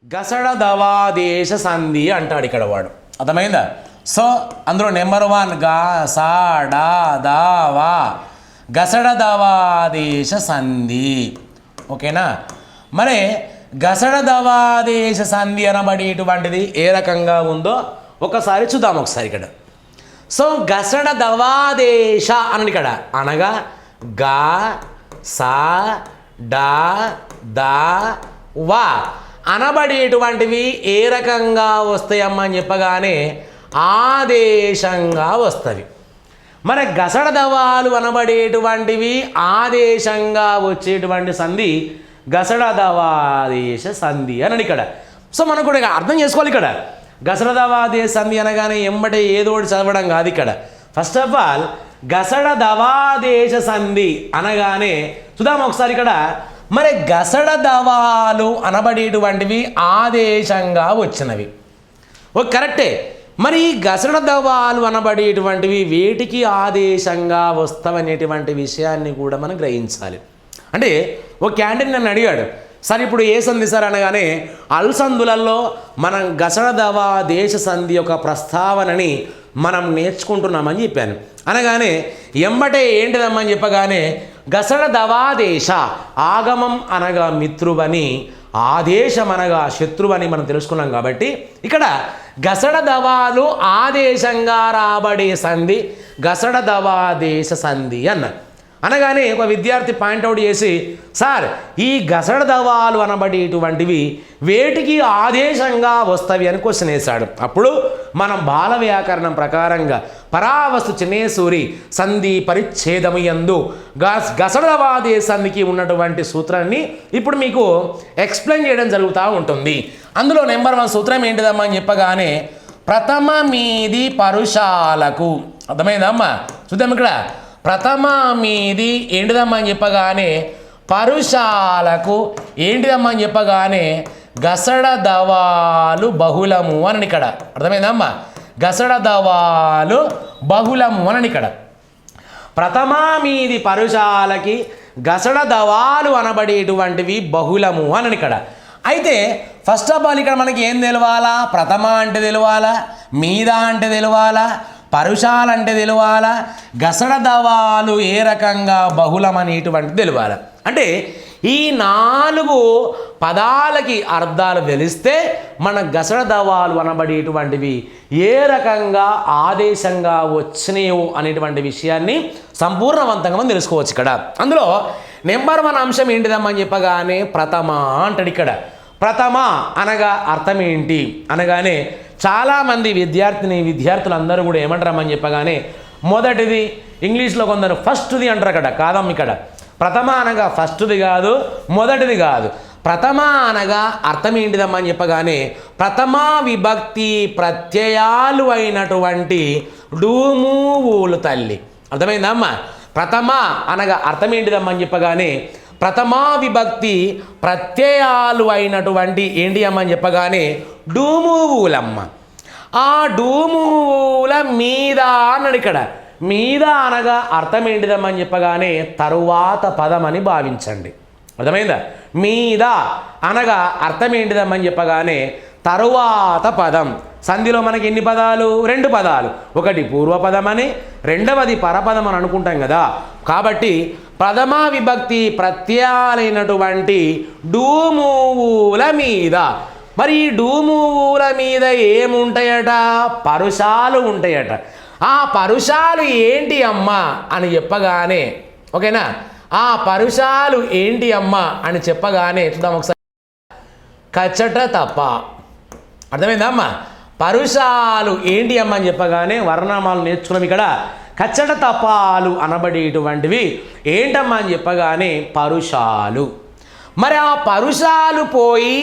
గసడ దవాదేశ సంధి అంటాడు ఇక్కడ వాడు. అర్థమైందా? సో అందులో నెంబర్ 1 గా సా డా దా వా గసడ దవాదేశ సంధి. ఓకేనా? మరి గసడ దవాదేశ సంధి అనబడేటువంటిది ఏ రకంగా ఉందో ఒకసారి చూద్దాం. ఒకసారి ఇక్కడ సో గసడ దవాదేశ అని ఇక్కడ అనగా గా సా డా దా వా అనబడేటువంటివి ఏ రకంగా వస్తాయమ్మా అని చెప్పగానే ఆదేశంగా వస్తుంది. మరి గసడ దవాలు అనబడేటువంటివి ఆదేశంగా వచ్చేటువంటి సంధి గసడ దవాదేశ సంధి అని ఇక్కడ. సో మనం కూడా అర్థం చేసుకోవాలి. ఇక్కడ గసడ దవాదేశ సంధి అనగానే ఎంబటే ఏదో ఒకటి చదవడం కాదు. ఇక్కడ ఫస్ట్ ఆఫ్ ఆల్ గసడ దవాదేశ సంధి అనగానే చూద్దాం ఒకసారి. ఇక్కడ మరి గసడ దవాలు అనబడేటువంటివి ఆదేశంగా వచ్చినవి. ఓ కరెక్టే. మరి ఈ గసడ దవాలు అనబడేటువంటివి వేటికి ఆదేశంగా వస్తావనేటువంటి విషయాన్ని కూడా మనం గ్రహించాలి. అంటే ఓ క్యాండిడేట్ నన్ను అడిగాడు, సార్ ఇప్పుడు ఏ సంధి సార్ అనగానే అల్సందులలో మనం గసడ దవాదేశ సంధి యొక్క ప్రస్తావనని మనం నేర్చుకుంటున్నామని చెప్పాను. అనగానే ఎంబటే ఏంటిదమ్మని చెప్పగానే గసడ దవాదేశ ఆగమం అనగా మిత్రువని, ఆదేశం అనగా శత్రువని మనం తెలుసుకున్నాం. కాబట్టి ఇక్కడ గసడ దవాలు ఆదేశంగా రాబడే సంధి గసడ దవాదేశ సంధి అనగానే ఒక విద్యార్థి పాయింట్అవుట్ చేసి, సార్ ఈ గసడ దవాలు అనబడేటువంటివి వేటికి ఆదేశంగా వస్తవి అని క్వశ్చన్ వేశాడు. అప్పుడు మనం బాల వ్యాకరణం ప్రకారంగా పరావస్తు చినేసూరి సంధి పరిచ్ఛేదము యందు గసడ దవాదేశ సంధికి ఉన్నటువంటి సూత్రాన్ని ఇప్పుడు మీకు ఎక్స్ప్లెయిన్ చేయడం జరుగుతూ ఉంటుంది. అందులో నెంబర్ 1 సూత్రం ఏంటిదమ్మా అని చెప్పగానే ప్రథమ మీది పరుషాలకు. అర్థమైందమ్మా? చూద్దాం. ఇక్కడ ప్రథమ మీది ఏంటిదమ్మా అని చెప్పగానే పరుషాలకు ఏంటిదమ్మా అని చెప్పగానే గసడ దవాలు బహుళము అని ఇక్కడ. అర్థమైందమ్మా? గసడ దవాలు బహుళము అని ఇక్కడ. ప్రథమ మీది పరుషాలకి గసడ దవాలు అనబడేటువంటివి బహుళము అని ఇక్కడ. అయితే ఫస్ట్ ఆఫ్ ఆల్ ఇక్కడ మనకి ఏం తెలవాలా? ప్రథమ అంటే తెలవాలా, మీద అంటే తెలవాలా, పరుషాలంటే తెలవాలా, గసడ దవాలు ఏ రకంగా బహుళం అనేటువంటి తెలవాలా. అంటే ఈ 4 పదాలకి అర్థాలు తెలిస్తే మన గసడ దవాలు అనబడేటువంటివి ఏ రకంగా ఆదేశంగా వచ్చినాయో అనేటువంటి విషయాన్ని సంపూర్ణవంతంగా మనం తెలుసుకోవచ్చు. ఇక్కడ అందులో నెంబర్ 1 అంశం ఏంటిదమ్మని చెప్పగానే ప్రథమ అంటాడు. ఇక్కడ ప్రథమ అనగా అర్థం ఏంటి అనగానే చాలామంది విద్యార్థులందరూ కూడా ఏమంటారమ్మని చెప్పగానే మొదటిది, ఇంగ్లీష్లో కొందరు ఫస్ట్ది అంటారు. అక్కడ కాదమ్మ. ఇక్కడ ప్రథమ అనగా ఫస్ట్ది కాదు, మొదటిది కాదు. ప్రథమ అనగా అర్థం ఏంటిదమ్మని చెప్పగానే ప్రథమ విభక్తి ప్రత్యయాలు అయినటువంటి డూము ఊలు తల్లి. అర్థమైందమ్మా? ప్రథమ అనగా అర్థం ఏంటిదమ్మని చెప్పగానే ప్రథమ విభక్తి ప్రత్యయాలు అయినటువంటి ఏంటి అమ్మని చెప్పగానే డూమువులమ్మ. ఆ డూమువుల మీద అన్నాడు. ఇక్కడ మీద అనగా అర్థం ఏంటిదమ్మని చెప్పగానే తరువాత పదం అని భావించండి. అర్థమైందా? మీద అనగా అర్థం ఏంటిదమ్మని చెప్పగానే తరువాత పదం. సంధిలో మనకి ఎన్ని పదాలు? 2 పదాలు. ఒకటి పూర్వపదం అని, రెండవది పరపదం అని అనుకుంటాం కదా. కాబట్టి ప్రథమ విభక్తి ప్రత్యయాలైనటువంటి డూమువుల మీద. మరి ఈ డూమువుల మీద ఏముంటాయట? పరుషాలు ఉంటాయట. ఆ పరుషాలు ఏంటి అమ్మా అని చెప్పగానే, ఓకేనా, ఆ పరుషాలు ఏంటి అమ్మా అని చెప్పగానే చూద్దాం ఒకసారి. కచట తప్ప. అర్థమైందా అమ్మా? పరుషాలు ఏంటి అమ్మ అని చెప్పగానే వర్ణనామాలు నేర్చుకున్నాం. ఇక్కడ కచ్చట తపాలు అనబడేటువంటివి ఏంటమ్మా అని చెప్పగానే పరుషాలు. మరి ఆ పరుషాలు పోయి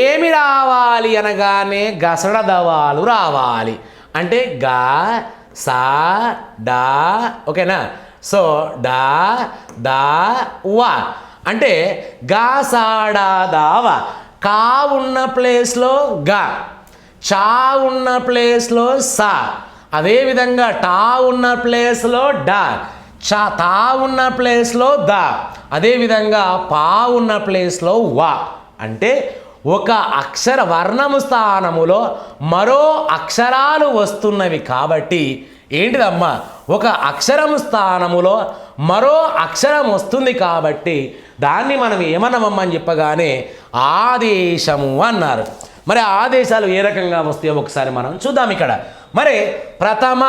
ఏమి రావాలి అనగానే గసడ దవాలు రావాలి. అంటే గా సా డా, ఓకేనా. సో డా దా వా అంటే గా సా డా దా వా. కా ఉన్న ప్లేస్లో గా, చా ఉన్న ప్లేస్లో సా, అదేవిధంగా టా ఉన్న ప్లేస్లో డా, చా తా ఉన్న ప్లేస్లో దా, అదేవిధంగా పా ఉన్న ప్లేస్లో వా. అంటే ఒక అక్షర వర్ణము స్థానములో మరో అక్షరాలు వస్తున్నవి కాబట్టి ఏంటిదమ్మా, ఒక అక్షరము స్థానములో మరో అక్షరం వస్తుంది కాబట్టి దాన్ని మనం ఏమన్నామని చెప్పగానే ఆదేశము అన్నారు. మరి ఆదేశాలు ఏ రకంగా వస్తాయో ఒకసారి మనం చూద్దాం. ఇక్కడ మరి ప్రథమ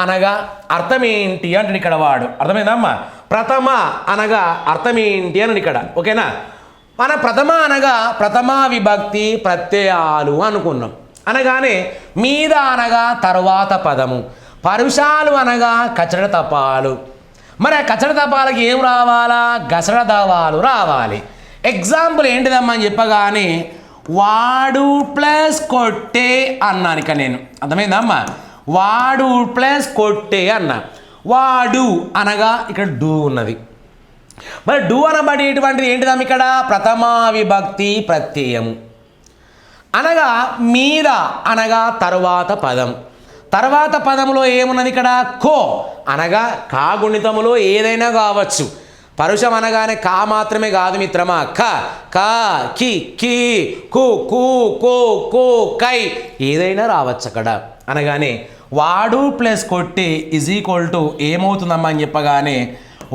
అనగా అర్థం ఏంటి అంటే ఇక్కడ వాడు అర్థమైందమ్మా. ప్రథమ అనగా అర్థం ఏంటి అని ఇక్కడ ఓకేనా. మన ప్రథమ అనగా ప్రథమా విభక్తి ప్రత్యయాలు అనుకున్నాం. అనగానే మీద అనగా తరువాత పదము, పరుషాలు అనగా కచడ తపాలు. మరి ఆ కచడ తపాలకి ఏం రావాలా, గసడ దవాలు రావాలి. ఎగ్జాంపుల్ ఏంటిదమ్మని చెప్పగానే వాడు ప్లస్ కొట్టే అన్నాను ఇక నేను. అర్థమైందమ్మా, వాడు ప్లస్ కొట్టే అన్న. వాడు అనగా ఇక్కడ డూ ఉన్నది. మరి డూ అనబడేటువంటిది ఏంటిదమ్మ ఇక్కడ ప్రథమా విభక్తి ప్రత్యయము. అనగా మీద అనగా తరువాత పదం, తర్వాత పదములో ఏమున్నది ఇక్కడ కో అనగా కా గుణితములో ఏదైనా కావచ్చు. పరుషం అనగానే కా మాత్రమే కాదు మిత్రమా, క కా కి కి కు కు కో కో కై ఏదైనా రావచ్చు అక్కడ. అనగానే వాడు ప్లస్ కొట్టే ఈజ్ ఈక్వల్ టు ఏమవుతుందమ్మా అని చెప్పగానే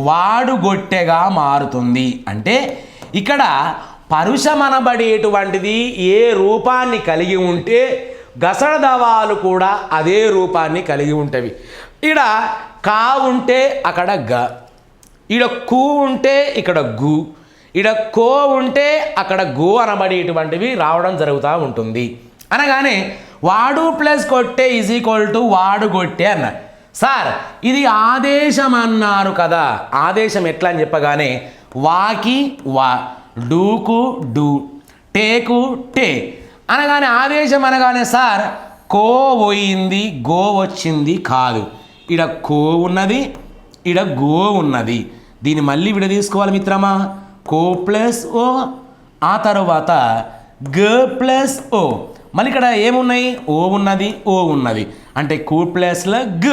వాడు గొట్టెగా మారుతుంది. అంటే ఇక్కడ పరుషం అనబడేటువంటిది ఏ రూపాన్ని కలిగి ఉంటే గసడ దవాలు కూడా అదే రూపాన్ని కలిగి ఉంటవి. ఇక్కడ కా ఉంటే అక్కడ గ, ఇక్కడ కు ఉంటే ఇక్కడ గు, ఇక్కడ కో ఉంటే అక్కడ గో అనబడేటువంటివి రావడం జరుగుతూ ఉంటుంది. అనగానే వాడు ప్లస్ కొట్టే ఈజ్ ఈక్వల్ టు వాడు కొట్టే అన్న. సార్ ఇది ఆదేశం అన్నారు కదా, ఆదేశం ఎట్లా అని చెప్పగానే వాకి వా, డూకు డూ, టేకు టే అనగానే ఆదేశం అనగానే సార్ కో పోయింది గో వచ్చింది కాదు. ఇడ కో ఉన్నది, ఇడ గో ఉన్నది. దీన్ని మళ్ళీ విడ తీసుకోవాలి మిత్రమా. కో ప్లస్ ఓ, ఆ తర్వాత గ ప్లస్ ఓ, మళ్ళీ ఇక్కడ ఏమున్నాయి ఓ ఉన్నది ఓ ఉన్నది. అంటే కూ ప్లస్లో గ,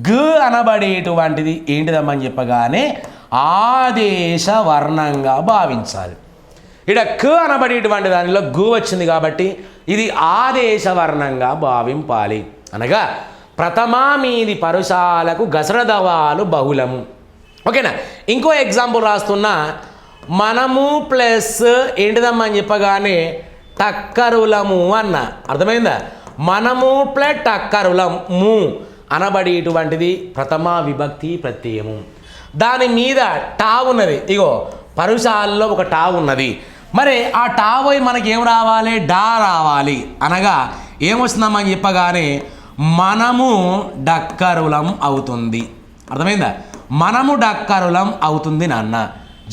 గ అనబడేటువంటిది ఏంటిదమ్మని చెప్పగానే ఆదేశ వర్ణంగా భావించాలి. ఇక్కడ క అనబడేటువంటి దానిలో గు వచ్చింది కాబట్టి ఇది ఆదేశ వర్ణంగా భావింపాలి. అనగా ప్రథమా మీది పరుషాలకు గసడ దవాలు బహుళము. ఓకేనా. ఇంకో ఎగ్జాంపుల్ రాస్తున్నా. మనము ప్లస్ ఏంటిదమ్మా అని చెప్పగానే టక్కరులము అన్న. అర్థమైందా. మనము ప్లస్ టక్కరులము అనబడేటువంటిది ప్రథమా విభక్తి ప్రత్యయము. దాని మీద టా ఉన్నది. ఇగో పరుషాల్లో ఒక టా ఉన్నది. మరి ఆ టా పోయి మనకి ఏం రావాలి, డా రావాలి. అనగా ఏమొస్తుందమ్మని చెప్పగానే మనము డక్కరులం అవుతుంది. అర్థమైందా. మనము డక్కరులం అవుతుంది నాన్న,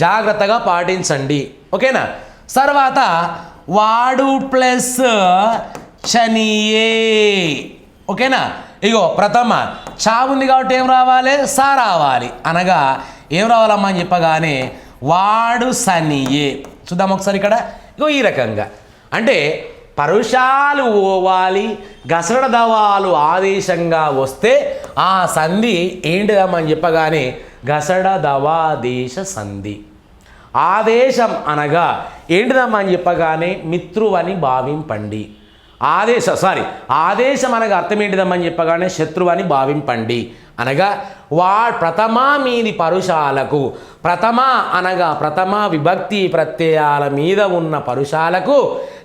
జాగ్రత్తగా పాటించండి. ఓకేనా. తర్వాత వాడు ప్లస్ చనియే. ఓకేనా. ఇగో ప్రథమ చా ఉంది కాబట్టి ఏం రావాలి, సా రావాలి. అనగా ఏం రావాలమ్మా అని చెప్పగానే వాడు సనియే. చూద్దాం ఒకసారి ఇక్కడ. ఇగో ఈ రకంగా అంటే పరుషాలు ఓవాలి, గసడ దవాలు ఆదేశంగా వస్తే ఆ సంధి ఏంటిదమ్మని చెప్పగానే గసడ దవాదేశ సంధి. ఆదేశం అనగా ఏంటిదమ్మా అని చెప్పగానే మిత్రువని భావింపండి. ఆదేశం అనగా అర్థం ఏంటిదమ్మని చెప్పగానే శత్రువని భావింపండి. అనగా ప్రథమా మీది పరుషాలకు, ప్రథమ అనగా ప్రథమ విభక్తి ప్రత్యయాల మీద ఉన్న పరుషాలకు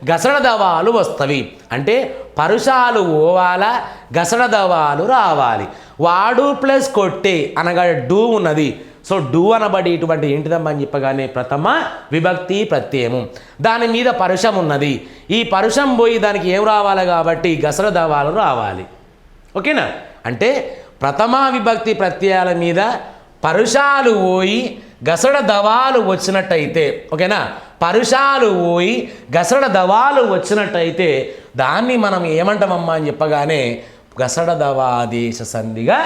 గసడ దవాలు వస్తవి. అంటే పరుషాలు ఓవాలా, గసడ దవాలు రావాలి. వాడు ప్లస్ కొట్టే అనగా డూ ఉన్నది. సో డూ అనబడేటువంటి ఏంటిదమ్మని చెప్పగానే ప్రథమ విభక్తి ప్రత్యయము. దాని మీద పరుషం ఉన్నది. ఈ పరుషం పోయి దానికి ఏం రావాలి కాబట్టి గసడ దవాలు రావాలి. ఓకేనా. అంటే ప్రథమా విభక్తి ప్రత్యయాల మీద పరుషాలు పోయి గసడ దవాలు వచ్చినట్టయితే, ఓకేనా, పరుషాలు పోయి గసడ దవాలు వచ్చినట్టయితే దాన్ని మనం ఏమంటామమ్మా అని చెప్పగానే గసడ దవాదేశ సంధిగా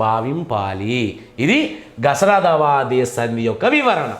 భావింపాలి. ఇది గసడ దవాదేశ సంధి యొక్క వివరణ.